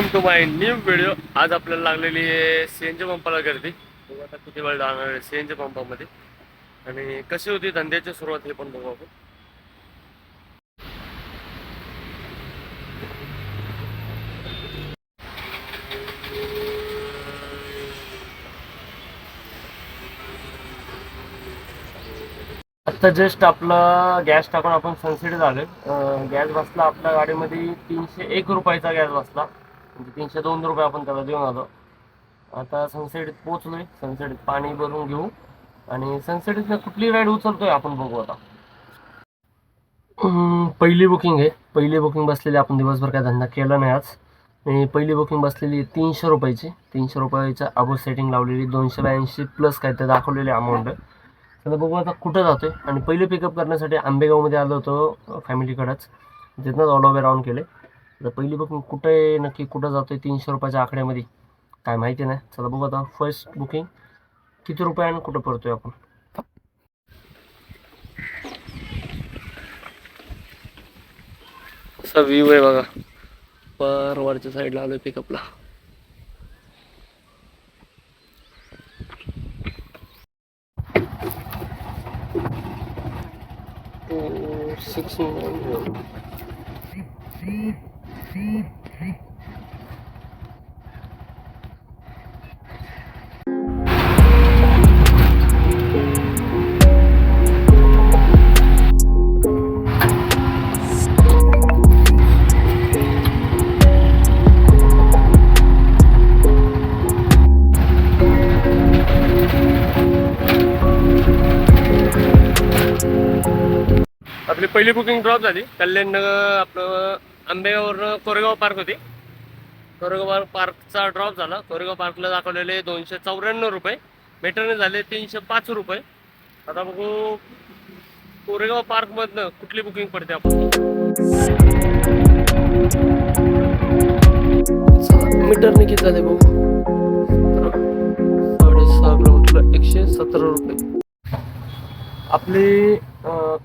Welcome to my new video. आज आपल्याला लागलेली आहे सीएनजी पंपाला गर्दी. बघू आता किती वेळ जाणार आहे सीएनजी पंपामध्ये आणि कशी होती धंद्याची सुरुवात हे पण बघू आपण. आता जस्ट आपला गॅस टाकून आपण सनसेट झाले. गॅस बसला आपल्या गाडीमध्ये 301 रुपयाचा गॅस बसला, म्हणजे 302 रुपये आपण त्याला देऊन आलो. आता सनसेटीत पोहोचलोय. सनसेटीत पाणी भरून घेऊ आणि सनसेटीतनं कुठली राईड उचलतोय आपण बघू आता. पहिली बुकिंग आहे. पहिली बुकिंग बसलेली, आपण दिवसभर काय धंदा केला नाही आज. आणि पहिली बुकिंग बसलेली 300 रुपयाची. 300 रुपयाच्या अबो सेटिंग लावलेली, 282 प्लस काय ते दाखवलेली अमाऊंट. तर बघू आता कुठं जातोय. आणि पहिले पिकअप करण्यासाठी आंबेगावमध्ये आलो होतो फॅमिलीकडंच, तिथनंच ऑल ओव्हर राऊंड केले. तर पहिली बुकिंग कुठं आहे नक्की, कुठं जातोय 300 रुपयाच्या आकड्यामध्ये काय माहिती नाही. चला बघू आता फर्स्ट बुकिंग किती रुपयानं कुठं पडतोय आपण. असा व्ह्यू आहे बघा, परवरच्या साईडला आलोय पिकअपला. आपली पहिली बुकिंग ड्रॉप झाली. कल्याण आपलं आंबेगाववरनं कोरेगाव पार्क होती. कोरेगाव पार्कचा ड्रॉप झाला. कोरेगाव पार्कला दाखवलेले 294 रुपये, मेट्रोने झाले 305 रुपये. आता बघू कोरेगाव पार्कमधनं कुठली बुकिंग पडते आपण. मीटरने किती झाले बघू. 6.5 किलोमीटरला 117 रुपये. आपली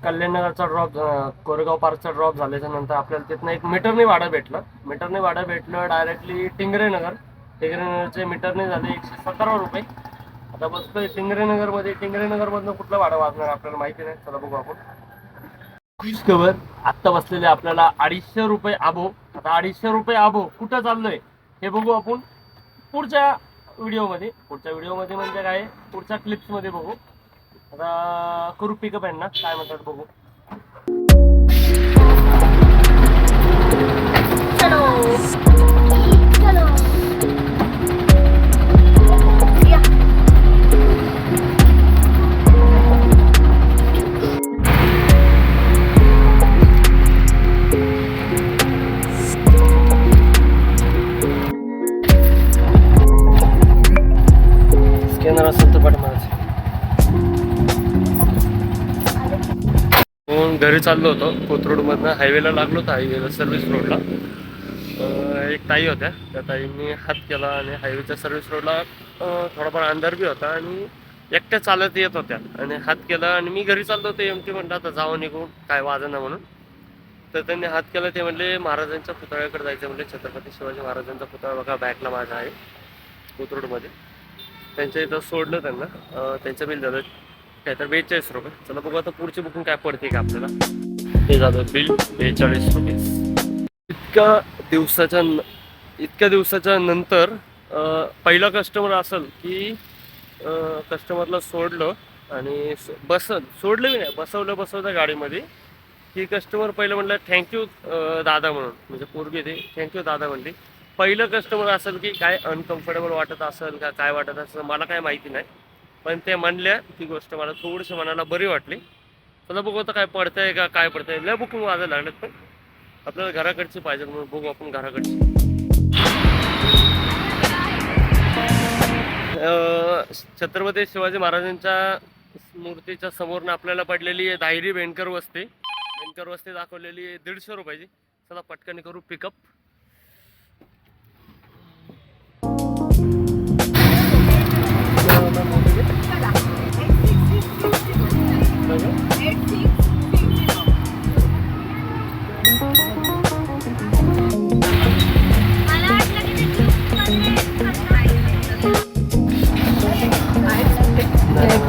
कल्याणनगरचा ड्रॉप, कोरेगाव पार्कचा ड्रॉप झाल्याच्या नंतर आपल्याला तिथनं एक मीटरने भाडं भेटलं. मीटरने भाडं भेटलं डायरेक्टली टिंगरेनगर. टिंगरेनगरचे मीटरने झाले 117 रुपये. आता बसतोय टिंगरेनगरमध्ये. टिंगरेनगरमधनं कुठलं भाडं वाजणार आपल्याला माहिती नाही. चला बघू आपण. क्विज कवर आत्ता बसलेले आपल्याला 250 रुपये आबो. आता 250 रुपये आबो कुठं चाललोय हे बघू आपण पुढच्या व्हिडिओमध्ये. पुढच्या व्हिडिओमध्ये म्हणजे काय, पुढच्या क्लिप्समध्ये बघू. आता करू पिकअप आहे ना, काय म्हणतात बघू. स्कॅनर असेल तर पाठवा. घरी चाललो होतो. कोथरूडमधनं हायवेला लागलो होतो. हायवेला सर्व्हिस रोडला एक ताई होत्या. त्या ताईंनी हात केला आणि हायवेच्या सर्व्हिस रोडला थोडाफार अंधार बी होता आणि एकट्या चालत येत होत्या आणि हात केला. आणि मी घरी चाललो होतो. एमटी म्हणलं आता जावं निघून, काय वाजना म्हणून. तर त्यांनी हात केला. ते म्हणले म्हणले पुतळ्याकडे जायचं म्हणले. छत्रपती शिवाजी महाराजांचा पुतळा बघा बॅकला माझा आहे कोथरूडमध्ये. त्यांच्या इथं सोडलं त्यांना. त्यांचं बिल झालं काय तर 42 रुपये. चला बघू आता पुढची बुकिंग काय पडते का आपल्याला. हे झालं बिल 42 रुपये. इतक्या दिवसाच्या नंतर पहिला कस्टमर असेल की कस्टमरला सोडलं आणि सोडलं बी नाही, बसवलं गाडीमध्ये की कस्टमर पहिलं म्हणलं थँक्यू दादा म्हणून, म्हणजे पोरगी ते थँक्यू दादा म्हणली. पहिलं कस्टमर असेल की काय अनकम्फर्टेबल वाटत असेल का काय वाटत असेल मला काय माहिती नाही, पण ते म्हणल्या ती गोष्ट मला थोडीशी मनाला बरी वाटली. चला बघू आता काय पडतंय का काय पडतंय. लय बुकिंग वाजायला लागलेत, पण आपल्याला घराकडची पाहिजे म्हणून बघू आपण घराकडची. छत्रपती शिवाजी महाराजांच्या मूर्तीच्या समोरनं आपल्याला पडलेली आहे धायरी बेंडकर वस्ती. बेंडकर वस्ती दाखवलेली आहे 150 रुपयाची. चला पटकन करू पिकअप.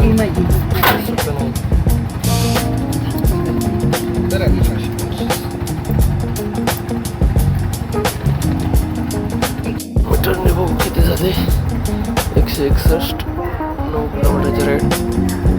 ही माझी. मीटरने बघू किती झाले. 161 9 किलोमीटरचे राईड.